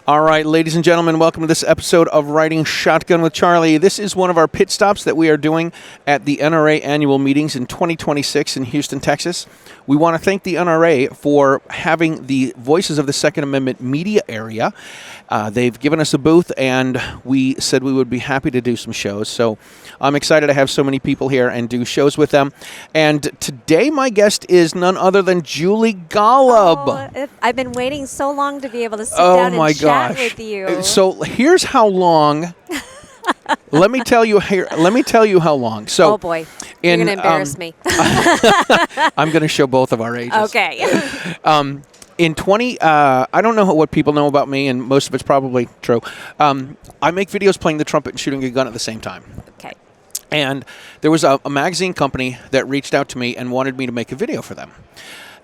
All right, ladies and gentlemen, welcome to this episode of Riding Shotgun with Charlie. This is one of our pit stops that we are doing at the NRA Annual Meetings in 2026 in Houston, Texas. We want to thank the NRA for having the Voices of the Second Amendment media area. They've given us a booth, and we said we would be happy to do some shows. So I'm excited to have so many people here and do shows with them. And today my guest is none other than Julie Golob. Oh, I've been waiting so long to be able to sit down and chat with you. So here's how long. Let me tell you how long. So, oh boy, you're going to embarrass me. I'm going to show both of our ages. Okay. I don't know what people know about me, and most of it's probably true. I make videos playing the trumpet and shooting a gun at the same time. Okay. And there was a magazine company that reached out to me and wanted me to make a video for them.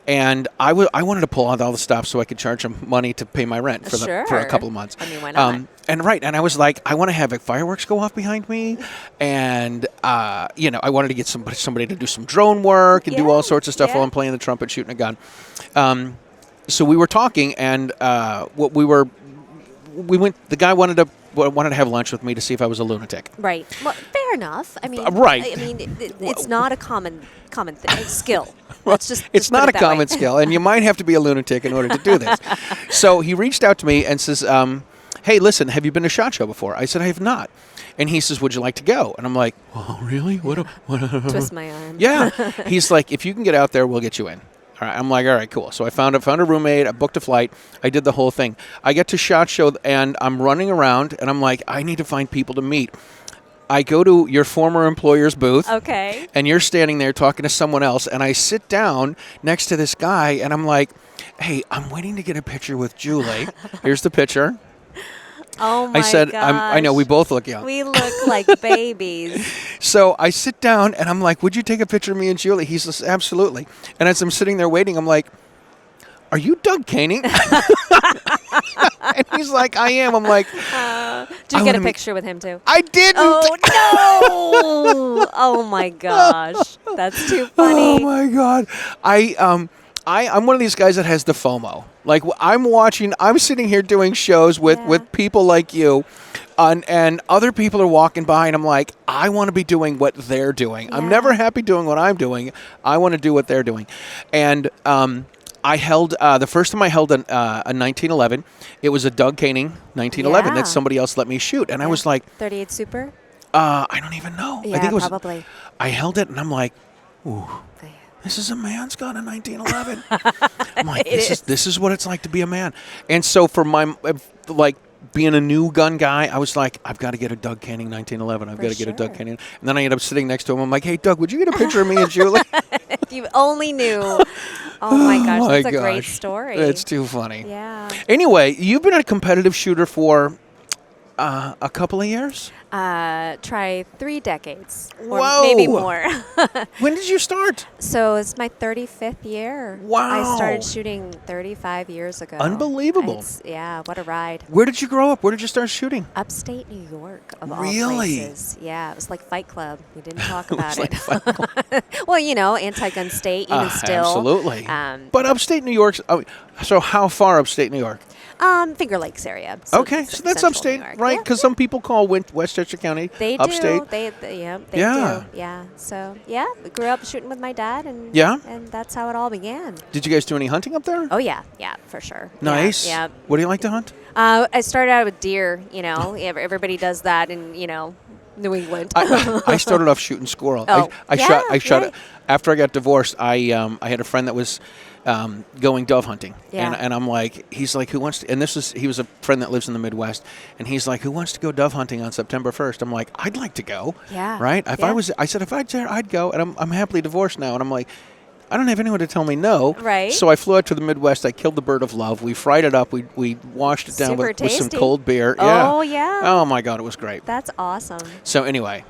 And I wanted to pull out all the stops so I could charge them money to pay my rent for a couple of months. I mean, why not? And I was like, I want to have fireworks go off behind me, and I wanted to get somebody to do some drone work and do all sorts of stuff while I'm playing the trumpet, shooting a gun. So we were talking, and the guy wanted to have lunch with me to see if I was a lunatic. Right. Well, fair enough. I mean, right. I mean, it's not a common skill. It's not a common skill, and you might have to be a lunatic in order to do this. So he reached out to me and says, hey, listen, have you been to SHOT Show before? I said, I have not. And he says, would you like to go? And I'm like, oh, really? What? Twist my arm. Yeah. He's like, if you can get out there, we'll get you in. All right. I'm like, all right, cool. So I found a roommate. I booked a flight. I did the whole thing. I get to SHOT Show, and I'm running around, and I'm like, I need to find people to meet. I go to your former employer's booth. Okay. And you're standing there talking to someone else, and I sit down next to this guy, and I'm like, hey, I'm waiting to get a picture with Julie. Here's the picture. Oh, my I said, gosh. I know, we both look young. We look like babies. So I sit down, and I'm like, would you take a picture of me and Julie? He says, absolutely. And as I'm sitting there waiting, I'm like, are you Doug Koenig? And he's like, I am. I'm like, did you get a picture with him too? I didn't. Oh, no. Oh, my gosh. That's too funny. Oh, my God. I'm one of these guys that has the FOMO. Like, I'm sitting here doing shows with people like you, and other people are walking by, and I'm like, I want to be doing what they're doing. Yeah. I'm never happy doing what I'm doing. I want to do what they're doing. And I held, the first time I held a 1911, it was a Doug Koenig 1911 that somebody else let me shoot. And I was like... 38 Super? I don't even know. Yeah, I think it was, probably. I held it, and I'm like, ooh. This is a man's gun in 1911. I'm like, this is what it's like to be a man. And so for my, being a new gun guy, I was like, I've got to get a Doug Koenig 1911. I've got to get a Doug Koenig. And then I ended up sitting next to him. I'm like, hey, Doug, would you get a picture of me and Julie? If you only knew. Oh, my gosh. That's a great story. It's too funny. Yeah. Anyway, you've been a competitive shooter for a couple of years? Try 3 decades. Or Whoa. maybe more. When did you start? So it's my 35th year. Wow. I started shooting 35 years ago. Unbelievable. Yeah, what a ride. Where did you grow up? Where did you start shooting? Upstate New York, of all Really? places. Yeah, it was like Fight Club. We didn't talk about like it. Fight Club. Well, anti-gun state, even still. Absolutely. But upstate New York, so how far upstate New York? Finger Lakes area. Okay, so that's upstate, right? Because some people call Westchester County upstate. They do. Yeah. So, we grew up shooting with my dad, and that's how it all began. Did you guys do any hunting up there? Oh, yeah, for sure. Nice. Yeah. What do you like to hunt? I started out with deer, Everybody does that in, New England. I started off shooting squirrel. Oh, I shot it. After I got divorced, I had a friend that was going dove hunting. Yeah. And I'm like, he's like, who wants to, and he was a friend that lives in the Midwest, and he's like, who wants to go dove hunting on September 1st? I'm like, I'd like to go. Yeah. Right? I said, if I'd there, I'd go. And I'm happily divorced now. And I'm like, I don't have anyone to tell me no. Right. So I flew out to the Midwest. I killed the bird of love. We fried it up. We washed it down with some cold beer. Oh, yeah. Oh, my God. It was great. That's awesome. So anyway,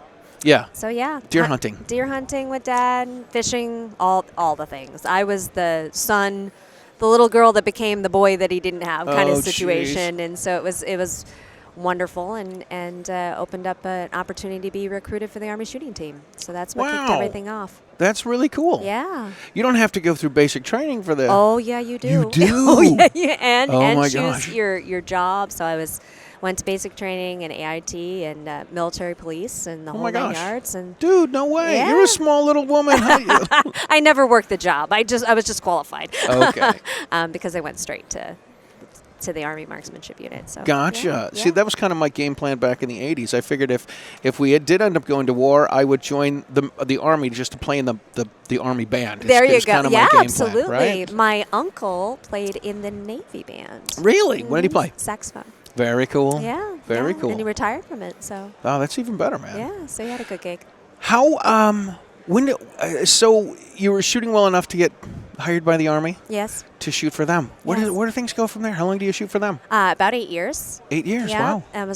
yeah. So, yeah. Deer hunting. Deer hunting with Dad, fishing, all the things. I was the son, the little girl that became the boy that he didn't have kind of situation. Geez. And so it was wonderful and opened up an opportunity to be recruited for the Army shooting team. So that's what kicked everything off. That's really cool. Yeah. You don't have to go through basic training for that. Oh, yeah, you do. You do? Oh, yeah. And choose gosh. your job. So I went to basic training and AIT and military police and the whole 9 yards. And dude, no way. Yeah. You're a small little woman. I never worked the job. I was just qualified. Okay. Because I went straight to the Army Marksmanship Unit. So Gotcha. Yeah. See, that was kind of my game plan back in the 80s. I figured if we did end up going to war, I would join the Army just to play in the Army band. There you go. Kind of yeah, my game absolutely. Plan, right? My uncle played in the Navy band. Really? Mm-hmm. What did he play? Saxophone. Very cool. Yeah. Very cool. And he retired from it. So. Oh, that's even better, man. Yeah. So he had a good gig. How so you were shooting well enough to get hired by the Army? Yes. To shoot for them. Where do things go from there? How long do you shoot for them? About 8 years. 8 years. Yeah. Wow.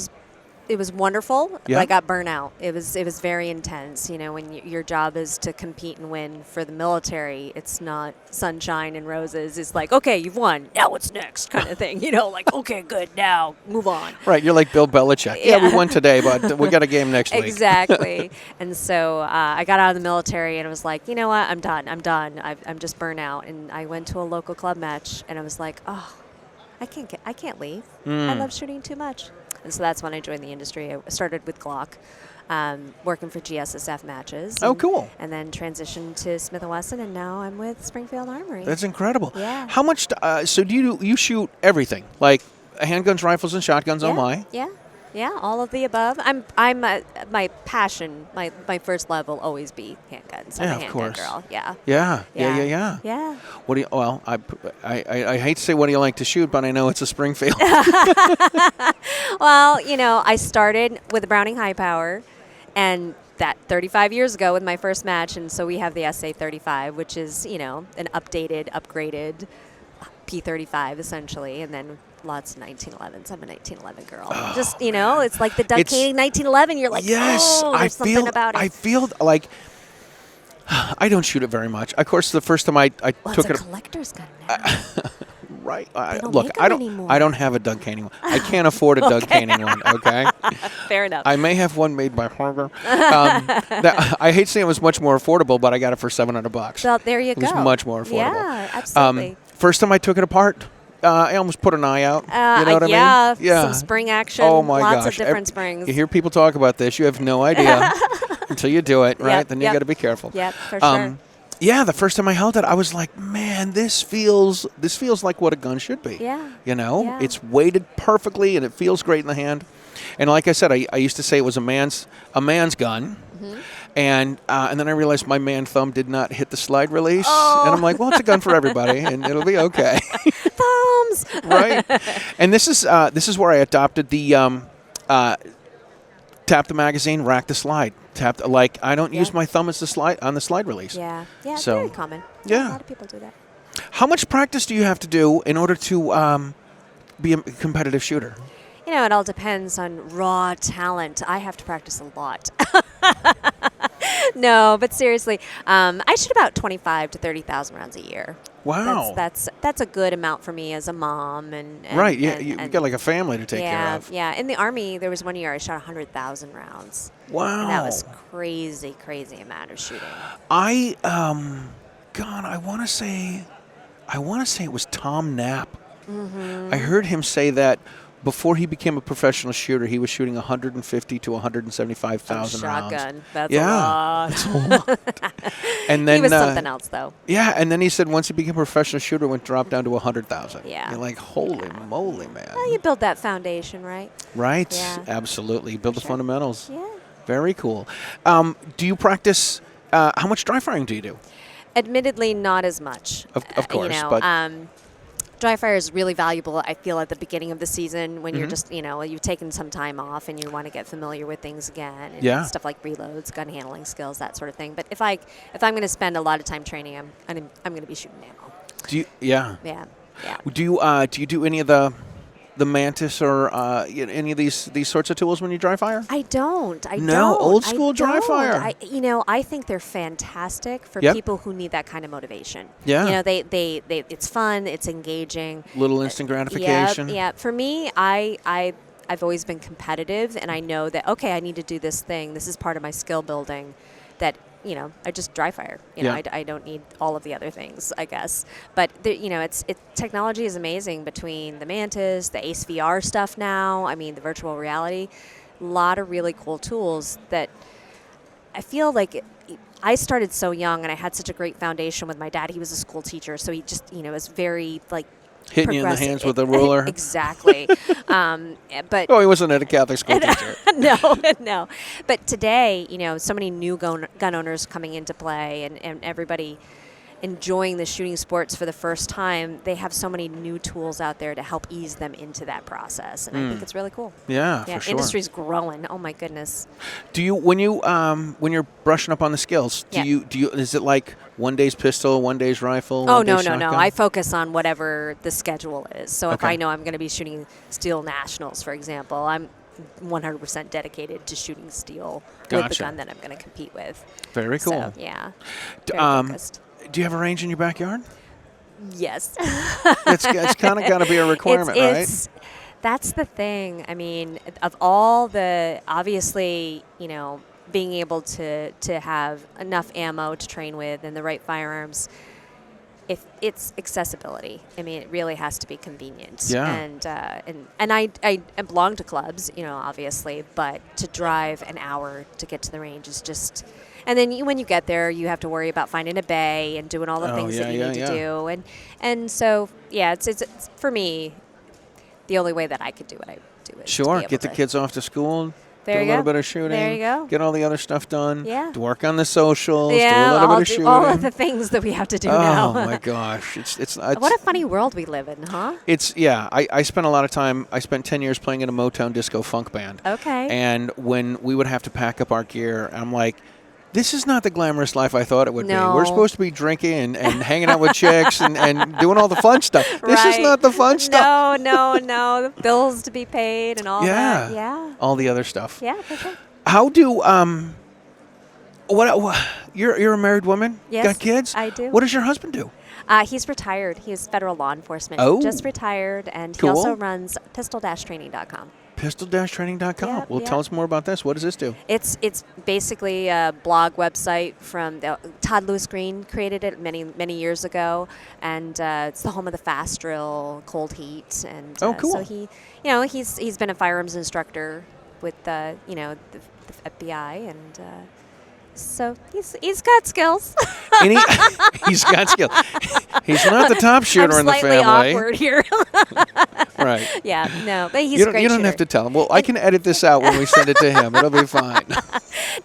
It was wonderful. Yeah. But I got burnt out. It was very intense. You know, when your job is to compete and win for the military, it's not sunshine and roses. It's like, okay, you've won. Now what's next, kind of thing. You know, like, okay, good. Now move on. Right. You're like Bill Belichick. Yeah, we won today, but we got a game next week. Exactly. And so I got out of the military and I was like, you know what? I'm done. I'm just burnt out. And I went to a local club match and I was like, oh, I can't leave. I love shooting too much. And so that's when I joined the industry. I started with Glock, working for GSSF matches. Oh, cool. And then transitioned to Smith & Wesson, and now I'm with Springfield Armory. That's incredible. Yeah. How much, so do you shoot everything? Like handguns, rifles, and shotguns, yeah. oh my? Yeah, all of the above. My passion, my first love will always be handguns. I'm a handgun girl. Yeah. What do you? Well, I hate to say what do you like to shoot, but I know it's a Springfield. Well, you know, I started with a Browning high power, and that 35 years ago with my first match, and so we have the SA-35, which is, you know, an updated, upgraded P-35 essentially, and then lots of 1911s. I'm a 1911 girl. Just, you know, it's like the duck canning 1911. You're like, yes, there's something about it. I feel like I don't shoot it very much. Of course, the first time I took it. It's a collector's gun now. Right. Look, I don't have a Doug Canning one. I can't afford a Doug Canning one. Okay. Fair enough. I may have one made by Harger. I hate saying it was much more affordable, but I got it for $700. Well, there you go. It was much more affordable. Yeah, absolutely. First time I took it apart, I almost put an eye out. You know what I mean? Yeah. Some spring action. Oh my gosh. Lots of different springs. You hear people talk about this, you have no idea until you do it, right? Then you got to be careful. Yep, for sure. Yeah, the first time I held it, I was like, man, this feels like what a gun should be. Yeah. You know, Yeah. it's weighted perfectly and it feels great in the hand. And like I said, I used to say it was a man's gun. Mm-hmm. And then I realized my man thumb did not hit the slide release. Oh. And I'm like, well, it's a gun for everybody, and it'll be okay. Thumbs. Right. And this is where I adopted the tap the magazine, rack the slide. I don't use my thumb as the slide release. Yeah. Yeah, it's So, very common. yeah. A lot of people do that. How much practice do you have to do in order to be a competitive shooter? You know, it all depends on raw talent. I have to practice a lot. No, but seriously, I shoot about 25 to 30,000 rounds a year. Wow. That's a good amount for me as a mom. And right, yeah, you've got like a family to take care of. Yeah, in the Army, there was one year I shot 100,000 rounds. Wow. And that was crazy amount of shooting. I want to say it was Tom Knapp. Mm-hmm. I heard him say that before he became a professional shooter, he was shooting 150 to 175,000 rounds. Shotgun. That's a lot. That's a lot. And then he was something else, though. Yeah, and then he said once he became a professional shooter, it dropped down to 100,000. Yeah. You're like, holy moly, man. Well, you build that foundation, right? Right. Yeah. Absolutely. You build the fundamentals. Yeah. Very cool. Do you practice? How much dry firing do you do? Admittedly, not as much. Of course, you know, but dry fire is really valuable, I feel, at the beginning of the season when Mm-hmm. you're just, you know, you've taken some time off and you want to get familiar with things again. And stuff like reloads, gun handling skills, that sort of ththing. But if I'm going to spend a lot of time training, I'm going to be shooting ammo. Do you? Yeah. Yeah. Do you do any of the Mantis or any of these sorts of tools when you dry fire? I don't. No, old school dry fire. I think they're fantastic for people who need that kind of motivation. Yeah. You know, they it's fun, it's engaging. Little instant gratification. Yeah. For me, I I've always been competitive, and I know that, okay, I need to do this thing. This is part of my skill building that, I just dry fire. I don't need all of the other things, I guess. But, technology is amazing between the Mantis, the Ace VR stuff now, the virtual reality. A lot of really cool tools that I feel like I started so young, and I had such a great foundation with my dad. He was a school teacher, so he just, was very, hitting you in the hands with a ruler. Exactly. But he wasn't at a Catholic school teacher. No. But today, so many new gun owners coming into play, and everybody enjoying the shooting sports for the first time. They have so many new tools out there to help ease them into that process, and I think it's really cool. Yeah, for sure. Industry's growing. Oh my goodness. Do you when you're brushing up on the skills? Do you is it like one day's pistol, one day's rifle? Oh no. I focus on whatever the schedule is. So if I know I'm going to be shooting steel nationals, for example, I'm 100% dedicated to shooting steel with the gun that I'm going to compete with. Very cool. So, yeah. Very focused. Do you have a range in your backyard? Yes. It's kind of got to be a requirement, right? That's the thing. Of all the, obviously, being able to have enough ammo to train with and the right firearms, if it's accessibility. It really has to be convenient. Yeah. And I belong to clubs, obviously, but to drive an hour to get to the range is just. And then when you get there, you have to worry about finding a bay and doing all the things that you need to do. And so, it's for me, the only way that I could do what I do is sure, get the kids off to school. Do a little bit of shooting. There you go. Get all the other stuff done. Yeah. Work on the socials. Yeah, do a little bit of shooting. All of the things that we have to do now. Oh my gosh, it's what a funny world we live in, huh? I spent a lot of time. I spent 10 years playing in a Motown disco funk band. Okay. And when we would have to pack up our gear, I'm like, this is not the glamorous life I thought it would be. We're supposed to be drinking and hanging out with chicks and doing all the fun stuff. This is not the fun stuff. No. The bills to be paid and all that. Yeah. All the other stuff. Yeah, for sure. How do what you're a married woman? Yes. Got kids? I do. What does your husband do? He's retired. He's federal law enforcement. Oh. Just retired, and cool. He also runs pistol-training.com. Pistol-training.com. Tell us more about this. What does this do? It's basically a blog website from Todd Lewis Green created it many years ago, and it's the home of the fast drill, cold heat, and cool. So he's been a firearms instructor with the FBI, and so he's got skills. He's got skills. He's not the top shooter in the family. I'm slightly awkward here. Right. Yeah, no, but he's a great You don't shooter. have to tell him. Well, I can edit this out when we send it to him. It'll be fine.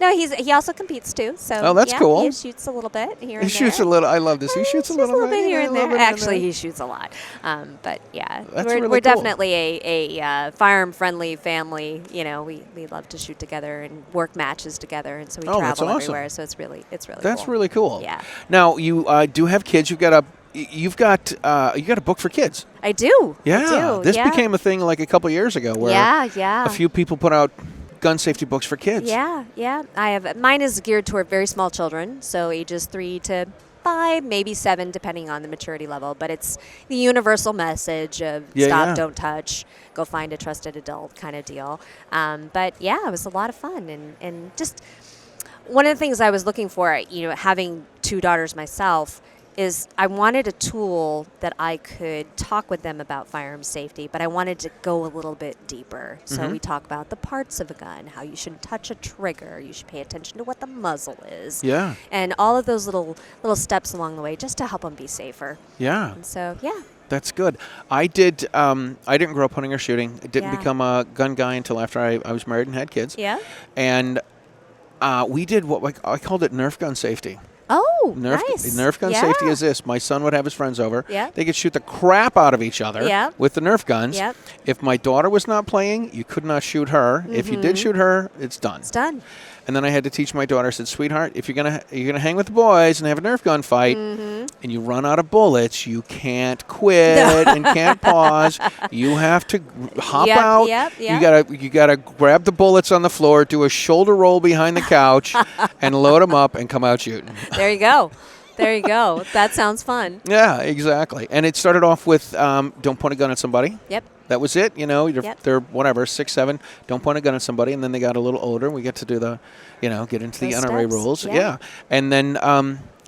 No, he also competes too. So that's cool. He shoots a little bit here and there. He shoots a little. I love this. He shoots a little bit here and there. Actually, he shoots a lot. But yeah, we're definitely a firearm-friendly family. We love to shoot together and work matches together, and so we travel everywhere. So it's really That's cool. really cool. Yeah. Now you do have kids. You've got a book for kids. I do. Yeah. This became a thing like a couple years ago where a few people put out gun safety books for kids. Yeah. I have mine is geared toward very small children, so ages 3 to 5, maybe 7, depending on the maturity level. But it's the universal message of stop, don't touch, go find a trusted adult kind of deal. But it was a lot of fun, and just one of the things I was looking for, having 2 daughters myself, is I wanted a tool that I could talk with them about firearm safety, but I wanted to go a little bit deeper. So we talk about the parts of a gun, how you shouldn't touch a trigger, you should pay attention to what the muzzle is. Yeah. And all of those little steps along the way just to help them be safer. Yeah. And so, That's good. I didn't grow up hunting or shooting. I didn't become a gun guy until after I was married and had kids. Yeah. And we did what I called it Nerf gun safety. Oh, nice. Nerf gun safety is this. My son would have his friends over. Yeah. They could shoot the crap out of each other with the Nerf guns. Yep. If my daughter was not playing, you could not shoot her. If you did shoot her, it's done. It's done. And then I had to teach my daughter, I said, sweetheart, if you're gonna hang with the boys and have a Nerf gun fight and you run out of bullets, you can't quit and can't pause. You have to hop out. You gotta grab the bullets on the floor, do a shoulder roll behind the couch, and load them up and come out shooting. There you go. That sounds fun. Yeah, exactly. And it started off with don't point a gun at somebody. Yep. That was it. Yep. They're whatever 6, 7. Don't point a gun at somebody, and then they got a little older. We get to do the, get into the Those NRA steps, rules. yeah. And then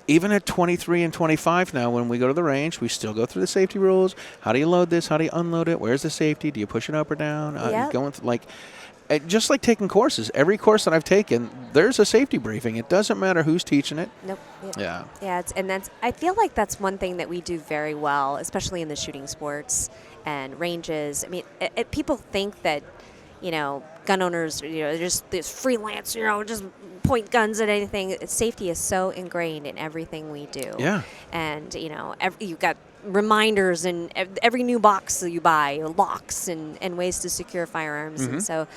even at 23 and 25 now, when we go to the range, we still go through the safety rules. How do you load this? How do you unload it? Where's the safety? Do you push it up or down? Yep. Going through, just like taking courses. Every course that I've taken, there's a safety briefing. It doesn't matter who's teaching it. Nope. Yeah. Yeah, I feel like that's one thing that we do very well, especially in the shooting sports and ranges. I mean, people think that, gun owners, they're just this freelance, just point guns at anything. Safety is so ingrained in everything we do. Yeah. And, you've got reminders in every new box that you buy, locks and ways to secure firearms. Mm-hmm. And so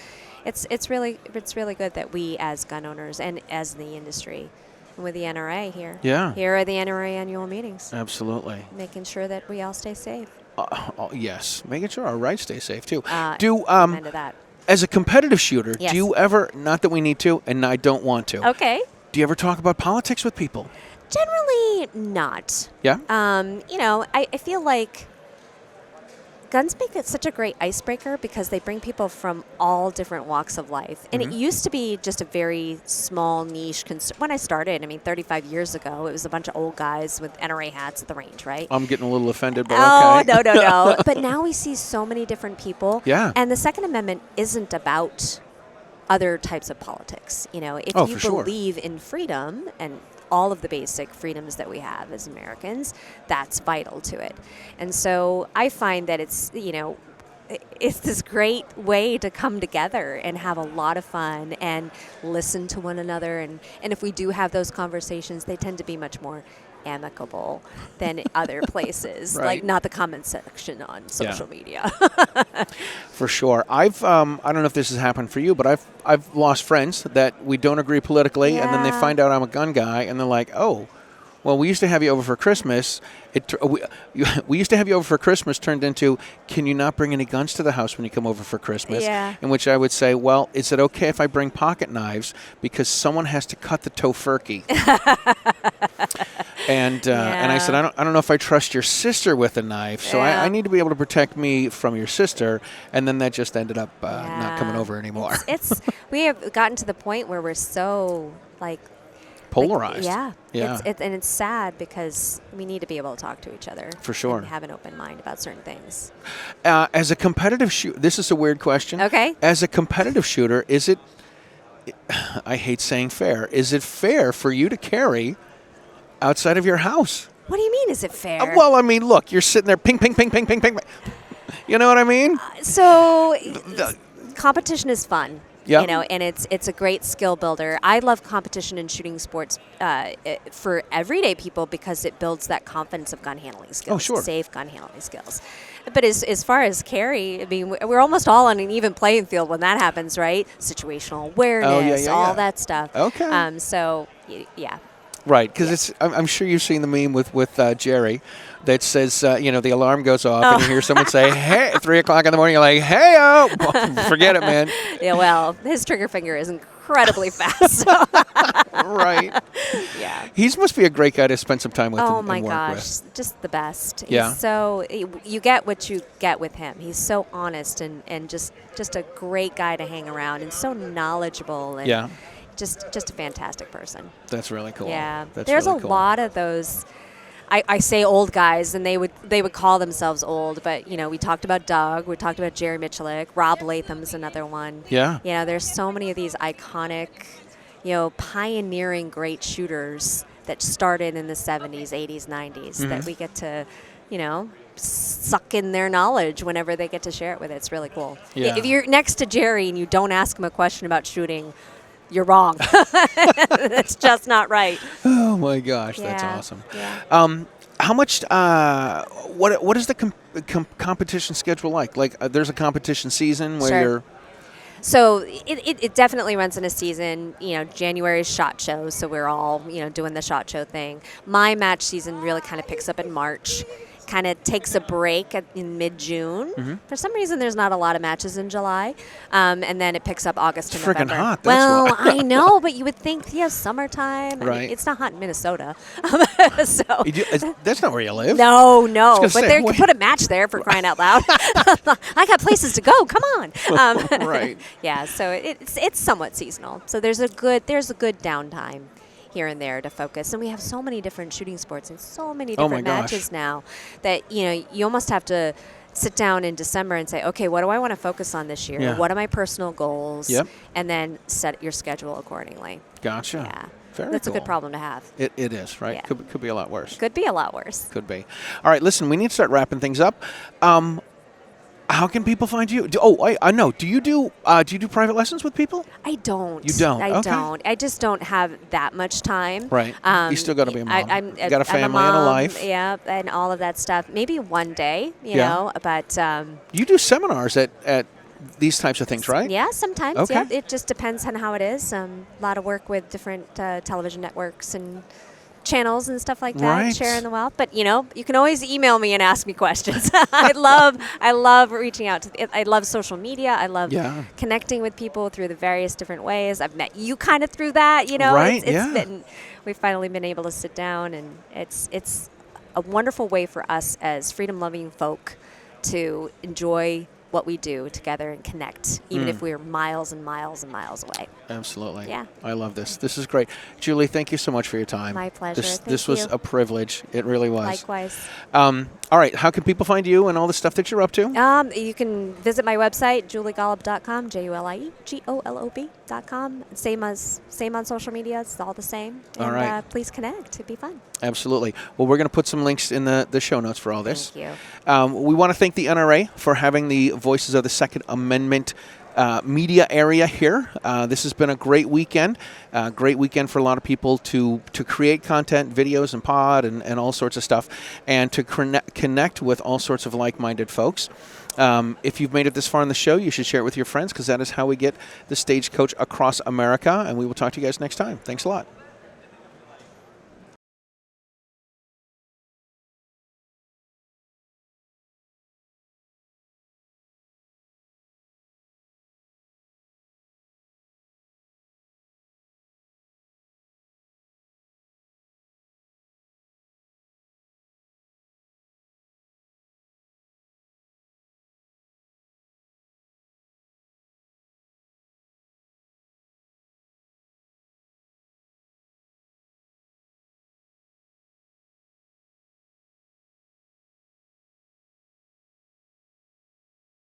it's really good that we as gun owners and as the industry and with the NRA here. Yeah. Here are the NRA annual meetings. Absolutely. Making sure that we all stay safe. Yes. Making sure our rights stay safe, too. Amen to that. As a competitive shooter, Yes. do you ever, not that we need to, and I don't want to, Okay. do you ever talk about politics with people? Generally not. Yeah? I feel like guns make it such a great icebreaker because they bring people from all different walks of life. And it used to be just a very small niche concern. When I started, 35 years ago, it was a bunch of old guys with NRA hats at the range, right? I'm getting a little offended, but Oh, okay. no. But now we see so many different people. Yeah. And the Second Amendment isn't about other types of politics. If Oh, you for sure. believe in freedom and all of the basic freedoms that we have as Americans, that's vital to it. And so I find that it's this great way to come together and have a lot of fun and listen to one another. And if we do have those conversations, they tend to be much more amicable than other places, Right. like not the comment section on social media. For sure. I don't know if this has happened for you, but I've lost friends that we don't agree politically, and then they Yeah. find out I'm a gun guy, and they're like, oh, well, we used to have you over for Christmas. We used to have you over for Christmas turned into, can you not bring any guns to the house when you come over for Christmas? Yeah. In which I would say, well, is it okay if I bring pocket knives because someone has to cut the tofurkey? And I said, I don't know if I trust your sister with a knife, so Yeah. I need to be able to protect me from your sister. And then that just ended up not coming over anymore. It's we have gotten to the point where we're so Polarized. Yeah. Yeah. And it's sad because we need to be able to talk to each other. For sure. And have an open mind about certain things. As a competitive shooter, this is a weird question. Okay. As a competitive shooter, is it, I hate saying fair, is it fair for you to carry outside of your house? What do you mean, is it fair? Well, look, you're sitting there, ping, ping, ping, ping, ping, ping. You know what I mean? So competition is fun. Yep. And it's a great skill builder. I love competition in shooting sports for everyday people because it builds that confidence of gun handling skills. Oh, sure. Safe gun handling skills. But as far as carry, we're almost all on an even playing field when that happens, right? Situational awareness, all that stuff. Okay. So, yeah. Right, because I'm sure you've seen the meme with Jerry that says, the alarm goes off and you hear someone say, hey, at 3 o'clock in the morning, you're like, hey-o. Forget it, man. Yeah, well, his trigger finger is incredibly fast. Right. Yeah. He must be a great guy to spend some time with Oh, and my work gosh. with. Just the best. Yeah. So you get what you get with him. He's so honest and just a great guy to hang around and so knowledgeable and Yeah. just a fantastic person. That's really cool. Yeah. That's There's really a cool. lot of those. I say old guys, and they would call themselves old, but we talked about Doug, we talked about Jerry Michalik, Rob Latham's another one. Yeah. There's so many of these iconic, pioneering great shooters that started in the 70s, 80s, 90s that we get to, suck in their knowledge whenever they get to share it with it. It's really cool. Yeah. If you're next to Jerry and you don't ask him a question about shooting, you're wrong. That's just not right. Oh, my gosh. That's Yeah. awesome. Yeah. How much, what is the competition schedule like? There's a competition season where Sure. you're... So it definitely runs in a season. January is SHOT Show, so we're all, doing the SHOT Show thing. My match season really kind of picks up in March. kind of takes a break in mid-June. For some reason, there's not a lot of matches in July. And then it picks up August to Freaking November. hot, that's well, why. I know, but you would think, summertime. Right. I mean, it's not hot in Minnesota. So That's not where you live. No. But say, there, you could put a match there for crying out loud. I got places to go. Come on. Right. Yeah, so it's somewhat seasonal. So there's a good downtime here and there to focus. And we have so many different shooting sports and so many different matches now that, you almost have to sit down in December and say, okay, what do I want to focus on this year? Yeah. What are my personal goals? Yep. And then set your schedule accordingly. Gotcha. Yeah. Very That's cool. a good problem to have. It is, right? Yeah. Could be a lot worse. Could be a lot worse. Could be. All right, listen, we need to start wrapping things up. How can people find you? I know. Do you do private lessons with people? I don't. You don't? I Okay. don't. I just don't have that much time. Right. You still got to be a mom. You got a I'm family mom, and a life. Yeah, and all of that stuff. Maybe one day, you Yeah. know, but You do seminars at these types of things, right? yeah, sometimes. Okay. Yeah, it just depends on how it is. A lot of work with different television networks and channels and stuff like that, Right. sharing the wealth. But you can always email me and ask me questions. I love reaching out to. I love social media. I love Yeah. connecting with people through the various different ways. I've met you kind of through that. Right, It's yeah. we've finally been able to sit down, and it's a wonderful way for us as freedom-loving folk to enjoy what we do together and connect, even if we're miles and miles and miles away. Absolutely. Yeah. I love this. This is great. Julie, thank you so much for your time. My pleasure. This Thank was you. a privilege. It really was. Likewise. All right. How can people find you and all the stuff that you're up to? You can visit my website, juliegolob.com, JULIEGOLOB.com. Same on social media. It's all the same. All And right. please connect. It'd be fun. Absolutely. Well, we're going to put some links in the show notes for all this. Thank you. We want to thank the NRA for having the Voices of the Second Amendment media area here. This has been a great weekend. Great weekend for a lot of people to create content, videos, and pod, and all sorts of stuff, and to connect with all sorts of like-minded folks. If you've made it this far in the show, you should share it with your friends, because that is how we get the Stagecoach across America. And we will talk to you guys next time. Thanks a lot.